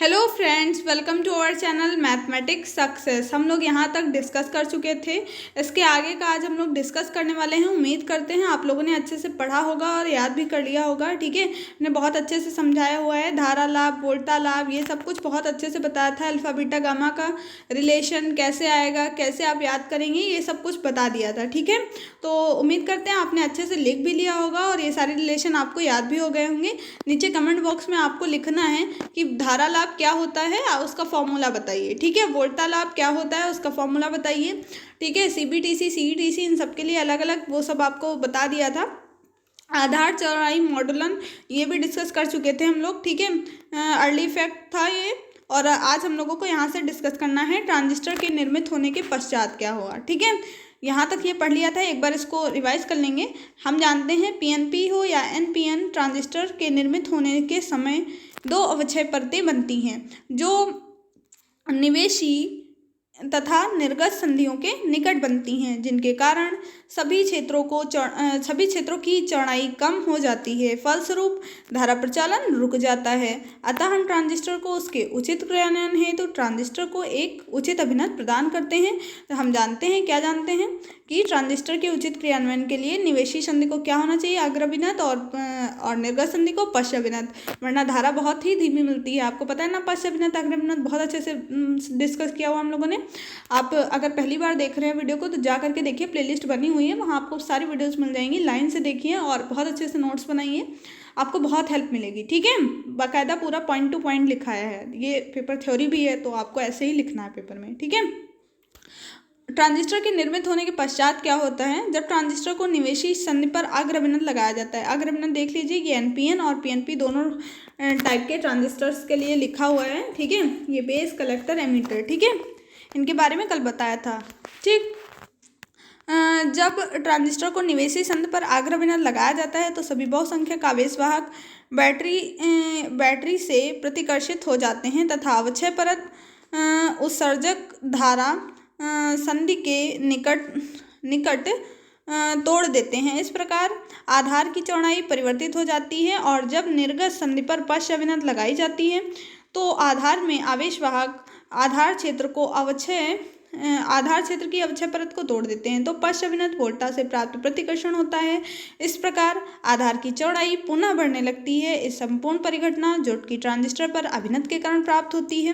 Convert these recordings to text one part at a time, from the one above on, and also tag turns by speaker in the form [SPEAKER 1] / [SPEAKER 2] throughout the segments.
[SPEAKER 1] Hello friends, welcome to our channel mathematics success. हम लोग यहाँ तक डिस्कस कर चुके थे। इसके आगे का आज हम लोग डिस्कस करने वाले हैं। उम्मीद करते हैं आप लोगों ने अच्छे से पढ़ा होगा और याद भी कर लिया होगा। ठीक है, मैंने बहुत अच्छे से समझाया हुआ है। धारा लाभ, वोल्टा लाभ, ये सब कुछ बहुत अच्छे से बताया था। अल्फा बीटा गामा का रिलेशन कैसे आएगा, कैसे आप याद करेंगे, ये सब कुछ बता दिया था। ठीक है, तो उम्मीद करते हैं आपने अच्छे से लिख भी लिया होगा और ये सारे रिलेशन आपको याद भी हो गए होंगे। नीचे कमेंट बॉक्स में आपको लिखना है कि धारा लाभ क्या होता है, उसका फॉर्मूला बताइए। ठीक है, वोल्टा लाभ क्या होता है, उसका फॉर्मूला बताइए। ठीक है, सीबीटीसी, सीईटीसी, इन सब के लिए अलग अलग वो सब आपको बता दिया था। आधार, चौड़ाई, मॉडुलन, ये भी डिस्कस कर चुके थे हम लोग। ठीक है, अर्ली इफेक्ट था ये। और आज हम लोगों को यहाँ से डिस्कस करना है ट्रांजिस्टर के निर्मित होने के पश्चात क्या हुआ। ठीक है, यहाँ तक ये पढ़ लिया था, एक बार इसको रिवाइज कर लेंगे। हम जानते हैं पीएनपी हो या एनपीएन, ट्रांजिस्टर के निर्मित होने के समय दो अवक्षय परतें बनती हैं जो निवेशी तथा निर्गत संधियों के निकट बनती हैं, जिनके कारण सभी क्षेत्रों की चौड़ाई कम हो जाती है। फलस्वरूप धारा प्रचालन रुक जाता है। अतः हम ट्रांजिस्टर को उसके उचित क्रियान्वयन हेतु ट्रांजिस्टर को एक उचित अभिनत प्रदान करते हैं। तो हम जानते हैं, क्या जानते हैं कि ट्रांजिस्टर के उचित क्रियान्वयन के लिए निवेशी संधि को क्या होना चाहिए, अग्रभिनत, और निर्गत संधि को पश्चाभिनत, वरना धारा बहुत ही धीमी मिलती है। आपको पता है ना, पश्चाभिनत अग्रभिनत बहुत अच्छे से डिस्कस किया हुआ हम लोगों ने। आप अगर पहली बार देख रहे हैं वीडियो को तो जा करके देखिए, प्लेलिस्ट बनी हुई है, वहाँ आपको सारी वीडियोस मिल जाएंगी। लाइन से देखिए और बहुत अच्छे से नोट्स बनाइए, आपको बहुत हेल्प मिलेगी। ठीक है, बाकायदा पूरा पॉइंट टू पॉइंट लिखाया है। ये पेपर थ्योरी भी है, तो आपको ऐसे ही लिखना है पेपर में। ठीक है, ट्रांजिस्टर के निर्मित होने के पश्चात क्या होता है, जब ट्रांजिस्टर को निवेशी संधि पर अग्रभिनत लगाया जाता है। अग्रभिनत देख लीजिए, ये एनपीएन और पीएनपी दोनों टाइप के ट्रांजिस्टर्स के लिए लिखा हुआ है। ठीक है, ये बेस, कलेक्टर, एमीटर। ठीक है, इनके बारे में कल बताया था। ठीक, जब ट्रांजिस्टर को निवेशी संधि पर अग्रभिनत लगाया जाता है तो सभी बहुसंख्यक आवेशवाहक बैटरी से प्रतिकर्षित हो जाते हैं तथा अवक्षय परत उत्सर्जक धारा संधि के निकट तोड़ देते हैं। इस प्रकार आधार की चौड़ाई परिवर्तित हो जाती है और जब निर्गत संधि पर पश्चाभिनत लगाई जाती है तो आधार में आवेशवाहक आधार क्षेत्र की अवक्षय परत को तोड़ देते हैं, तो पश्चाभिनत वोल्टा से प्राप्त प्रतिकर्षण होता है। इस प्रकार आधार की चौड़ाई पुनः बढ़ने लगती है। इस संपूर्ण परिघटना जो कि ट्रांजिस्टर पर अभिनत के कारण प्राप्त होती है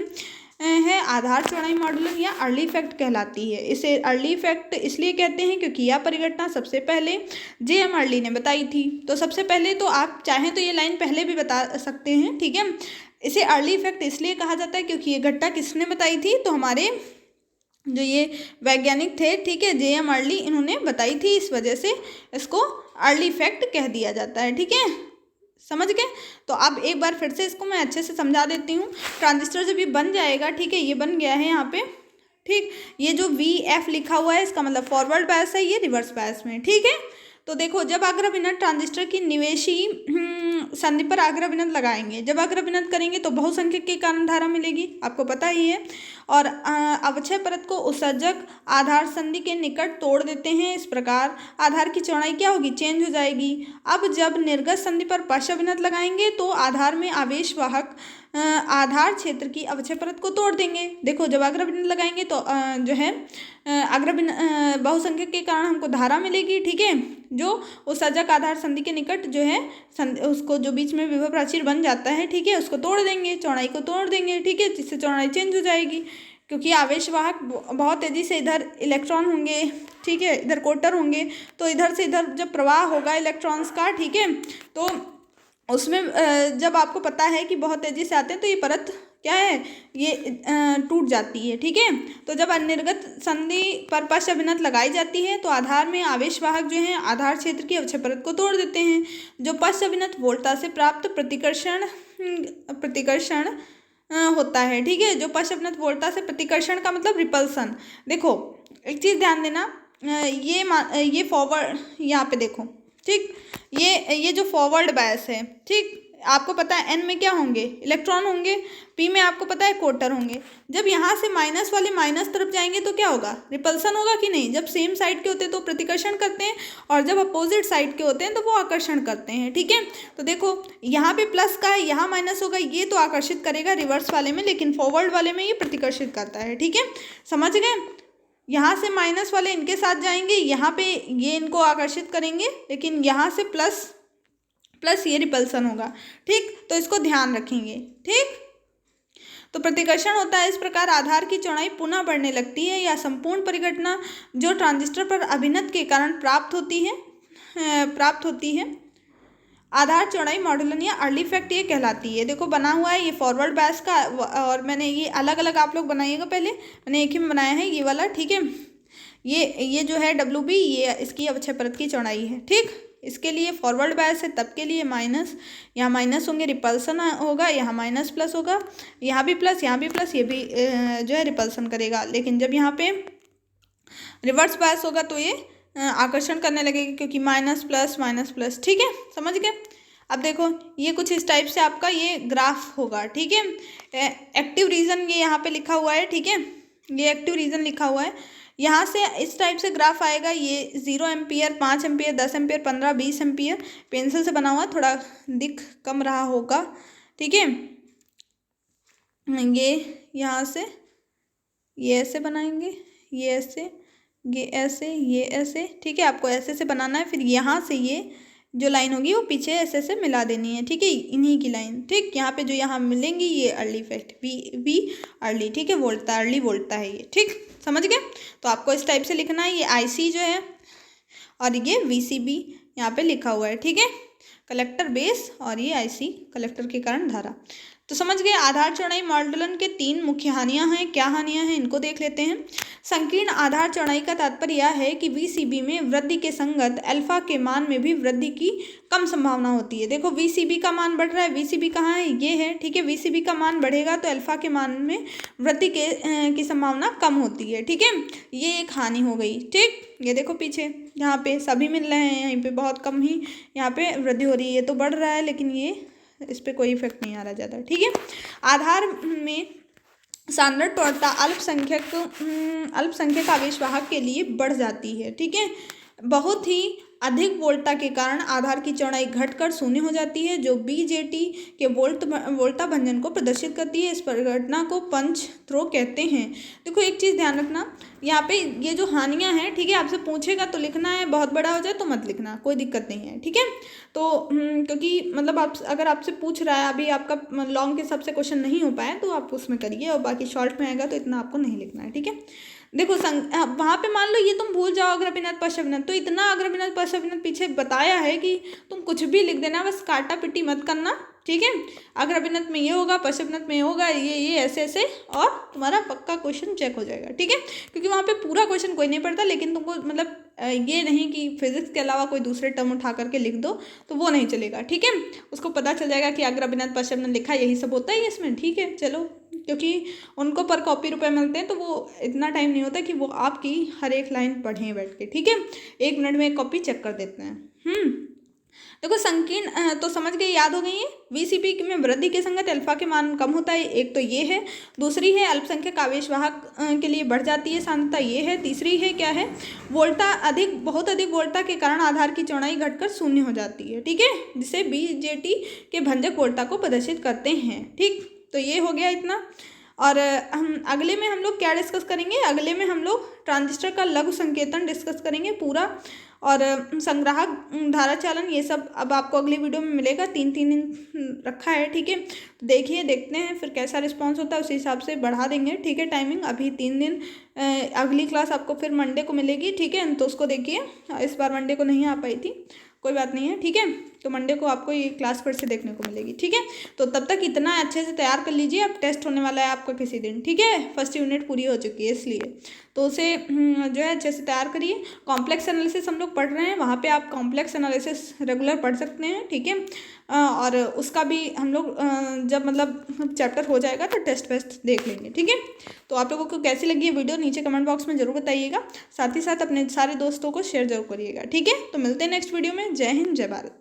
[SPEAKER 1] आधार चौड़ाई मॉडुलन या अर्ली इफेक्ट कहलाती है। इसे अर्ली इफेक्ट इसलिए कहते हैं क्योंकि यह परिघटना सबसे पहले जेएम अर्ली ने बताई थी। तो सबसे पहले तो आप चाहें तो ये लाइन पहले भी बता सकते हैं। ठीक है, इसे अर्ली इफेक्ट इसलिए कहा जाता है क्योंकि ये घटना किसने बताई थी, तो हमारे जो ये वैज्ञानिक थे, ठीक है, जेएम अर्ली, इन्होंने बताई थी। इस वजह से इसको अर्ली इफेक्ट कह दिया जाता है। ठीक है, समझ गए। तो अब एक बार फिर से इसको मैं अच्छे से समझा देती हूँ। ट्रांजिस्टर जब ये बन जाएगा, ठीक है, ये बन गया है यहाँ पे। ठीक, ये जो VF लिखा हुआ है इसका मतलब फॉरवर्ड बायस है, ये रिवर्स बायस में। ठीक है, तो देखो, जब अग्रभिनत ट्रांजिस्टर की निवेशी संधि पर अग्रभिनत लगाएंगे, जब अग्रभिनत करेंगे तो बहुसंख्यक के कारण धारा मिलेगी, आपको पता ही है। और अवक्षय परत को उत्सर्जक आधार संधि के निकट तोड़ देते हैं। इस प्रकार आधार की चौड़ाई क्या होगी, चेंज हो जाएगी। अब जब निर्गत संधि पर पश्चाभिनत लगाएंगे तो आधार में आवेशवाहक आधार क्षेत्र की अवक्षय परत को तोड़ देंगे। देखो, जब अग्रभिनत लगाएंगे तो जो है बहुसंख्यक के कारण हमको धारा मिलेगी। ठीक है, जो उत्सर्जक आधार संधि के निकट जो है उसको जो बीच में विभव प्राचीर बन जाता है, ठीक है, उसको तोड़ देंगे, चौड़ाई को तोड़ देंगे। ठीक है, जिससे चौड़ाई चेंज हो जाएगी क्योंकि आवेशवाहक बहुत तेज़ी से इधर इलेक्ट्रॉन होंगे, ठीक है, इधर कोटर होंगे, तो इधर से इधर जब प्रवाह होगा इलेक्ट्रॉन्स का, ठीक है, तो उसमें जब आपको पता है कि बहुत तेज़ी से आते हैं तो ये परत क्या है, ये टूट जाती है। ठीक है, तो जब निर्गत संधि पर पश्चाभिनत लगाई जाती है तो आधार में आवेशवाहक जो है आधार क्षेत्र की अवक्षय परत को तोड़ देते हैं। जो पश्चाभिनत वोल्टा से प्राप्त प्रतिकर्षण होता है। ठीक है, जो पश्चाभिनत वोल्टा से प्रतिकर्षण का मतलब रिपल्सन। देखो, एक चीज़ ध्यान देना, ये फॉरवर्ड यहाँ पे देखो, ठीक, ये जो फॉरवर्ड बायस है, ठीक, आपको पता है n में क्या होंगे, इलेक्ट्रॉन होंगे, p में आपको पता है क्वार्टर होंगे। जब यहाँ से माइनस वाले माइनस तरफ जाएंगे तो क्या होगा, रिपल्सन होगा कि नहीं। जब सेम साइड के होते हैं तो प्रतिकर्षण करते हैं, और जब अपोजिट साइड के होते हैं तो वो आकर्षण करते हैं। ठीक है, तो देखो यहाँ पे प्लस का है, यहाँ माइनस होगा, ये तो आकर्षित करेगा रिवर्स वाले में, लेकिन फॉरवर्ड वाले में ये प्रतिकर्षित करता है। ठीक है, समझ गए। यहाँ से माइनस वाले इनके साथ जाएंगे, यहाँ पे ये इनको आकर्षित करेंगे, लेकिन यहाँ से प्लस प्लस ये रिपल्सन होगा। ठीक, तो इसको ध्यान रखेंगे। ठीक, तो प्रतिकर्षण होता है इस प्रकार आधार की चौड़ाई पुनः बढ़ने लगती है, या संपूर्ण परिघटना जो ट्रांजिस्टर पर अभिनत के कारण प्राप्त होती है आधार चौड़ाई मॉड्यूलन या अर्ली इफेक्ट ये कहलाती है। देखो बना हुआ है ये फॉरवर्ड बैच का, और मैंने ये अलग अलग आप लोग बनाइएगा, पहले मैंने एक ही में बनाया है ये वाला। ठीक है, ये जो है WB ये इसकी अवक्षय परत की चौड़ाई है। ठीक, इसके लिए फॉरवर्ड बायस है, तब के लिए माइनस, यहाँ माइनस होंगे, रिपल्सन होगा, यहाँ माइनस प्लस होगा, यहाँ भी प्लस, यहाँ भी प्लस, ये भी जो है रिपल्सन करेगा। लेकिन जब यहाँ पे रिवर्स बायस होगा तो ये आकर्षण करने लगेगा, क्योंकि माइनस प्लस। ठीक है, समझ गए। अब देखो ये कुछ इस टाइप से आपका ये ग्राफ होगा। ठीक है, एक्टिव रीजन ये यहाँ पे लिखा हुआ है। ठीक है, ये एक्टिव रीजन लिखा हुआ है, यहाँ से इस टाइप से ग्राफ आएगा। ये 0 ampere, 5 ampere, 10 ampere, 15, 20 ampere pencil से बना हुआ, थोड़ा दिख कम रहा होगा। ठीक है, ये यहाँ से ये ऐसे बनाएंगे, ये ऐसे, ये ऐसे, ये ऐसे। ठीक है, आपको ऐसे से बनाना है। फिर यहाँ से ये जो लाइन होगी वो पीछे ऐसे से मिला देनी है। ठीक है, इन्हीं की लाइन। ठीक, यहाँ पे जो यहाँ मिलेंगी ये अर्ली इफेक्ट, बी अर्ली। ठीक है, वोल्टा अर्ली वोल्टा है ये। ठीक, समझ गए। तो आपको इस टाइप से लिखना है, ये IC जो है और ये VCB यहाँ पे लिखा हुआ है। ठीक है, कलेक्टर बेस और ये IC कलेक्टर के कारण धारा। तो समझ गए। आधार चौड़ाई मॉड्यूलन के 3 मुख्य हानियां हैं। क्या हानियां हैं इनको देख लेते हैं। संकीर्ण आधार चौड़ाई का तात्पर्य यह है कि VCB में वृद्धि के संगत अल्फा के मान में भी वृद्धि की कम संभावना होती है। देखो VCB का मान बढ़ रहा है, VCB कहाँ है, ये है। ठीक है, VCB का मान बढ़ेगा तो अल्फा के मान में वृद्धि की संभावना कम होती है। ठीक है, ये एक हानि हो गई। ठीक, ये देखो पीछे यहाँ पे सभी मिल रहे हैं, यहीं पे बहुत कम ही यहाँ पे वृद्धि हो रही है। ये तो बढ़ रहा है लेकिन ये इस पर कोई इफेक्ट नहीं आ रहा ज़्यादा। ठीक है, आधार में सांद्रण तोड़ता अल्पसंख्यक आवेशवाहक के लिए बढ़ जाती है। ठीक है, बहुत ही अधिक वोल्टता के कारण आधार की चौड़ाई घटकर शून्य हो जाती है, जो BJT के वोल्टा भंजन को प्रदर्शित करती है। इस परिघटना को पंच थ्रो कहते हैं। देखो एक चीज़ ध्यान रखना, यहाँ पे ये जो हानियाँ हैं, ठीक है, आपसे पूछेगा तो लिखना है, बहुत बड़ा हो जाए तो मत लिखना, कोई दिक्कत नहीं है। ठीक है, तो क्योंकि मतलब अगर आपसे पूछ रहा है, अभी आपका लॉन्ग के हिसाब से क्वेश्चन नहीं हो पाया तो आप उसमें करिए, और बाकी शॉर्ट में आएगा तो इतना आपको नहीं लिखना है। ठीक है, देखो वहाँ पे मान लो ये तुम भूल जाओ अग्रभिन्नत पश्चाभिन्नत, तो इतना अग्रभिन्नत पश्चाभिन्नत पीछे बताया है कि तुम कुछ भी लिख देना, बस काटा पिटी मत करना। ठीक है, अग्रभिन्नत में ये होगा, पश्चाभिन्नत में होगा, ये ऐसे ऐसे, और तुम्हारा पक्का क्वेश्चन चेक हो जाएगा। ठीक है, क्योंकि वहाँ पे पूरा क्वेश्चन कोई नहीं पढ़ता, लेकिन तुमको मतलब ये नहीं कि फिजिक्स के अलावा कोई दूसरे टर्म उठा करके लिख दो, तो वो नहीं चलेगा। ठीक है, उसको पता चल जाएगा कि अग्रभिन्नत पश्चाभिन्नत लिखा, यही सब होता है इसमें। ठीक है, चलो, क्योंकि उनको पर कॉपी रुपए मिलते हैं तो वो इतना टाइम नहीं होता कि वो आपकी हर एक लाइन पढ़ें बैठ के। ठीक है, 1 मिनट में एक कॉपी चेक कर देते हैं। देखो संकीर्ण तो समझ गए, याद हो गई है। VCB में वृद्धि के संगत अल्फा के मान कम होता है, एक तो ये है। दूसरी है अल्पसंख्यक आवेशवाहक के लिए बढ़ जाती है सांद्रता, ये है। तीसरी है क्या है, वोल्टा बहुत अधिक वोल्टा के कारण आधार की चौड़ाई घटकर शून्य हो जाती है। ठीक है, जिसे BJT के भंजक वोल्टा को प्रदर्शित करते हैं। ठीक, तो ये हो गया इतना। और हम अगले में हम लोग क्या डिस्कस करेंगे, अगले में हम लोग ट्रांजिस्टर का लघु संकेतन डिस्कस करेंगे पूरा, और संग्राहक धारा चालन, ये सब अब आपको अगली वीडियो में मिलेगा। 3 दिन रखा है। ठीक है, तो देखिए, देखते हैं फिर कैसा रिस्पांस होता है, उसी हिसाब से बढ़ा देंगे। ठीक है, टाइमिंग अभी 3 दिन, अगली क्लास आपको फिर मंडे को मिलेगी। ठीक है, तो उसको देखिए, इस बार मंडे को नहीं आ पाई थी, कोई बात नहीं है। ठीक है, तो मंडे को आपको ये क्लास फिर से देखने को मिलेगी। ठीक है, तो तब तक इतना अच्छे से तैयार कर लीजिए, अब टेस्ट होने वाला है आपका किसी दिन। ठीक है, फर्स्ट यूनिट पूरी हो चुकी है, इसलिए तो उसे जो है अच्छे से तैयार करिए। कॉम्प्लेक्स एनालिसिस हम लोग पढ़ रहे हैं, वहाँ पे आप कॉम्प्लेक्स एनालिसिस रेगुलर पढ़ सकते हैं। ठीक है, और उसका भी हम लोग जब मतलब चैप्टर हो जाएगा तो टेस्ट वेस्ट देख लेंगे। ठीक है, तो आप लोगों को कैसी लगी ये वीडियो नीचे कमेंट बॉक्स में जरूर बताइएगा, साथ ही साथ अपने सारे दोस्तों को शेयर जरूर करिएगा। ठीक है, तो मिलते हैं नेक्स्ट वीडियो में। जय हिंद, जय भारत।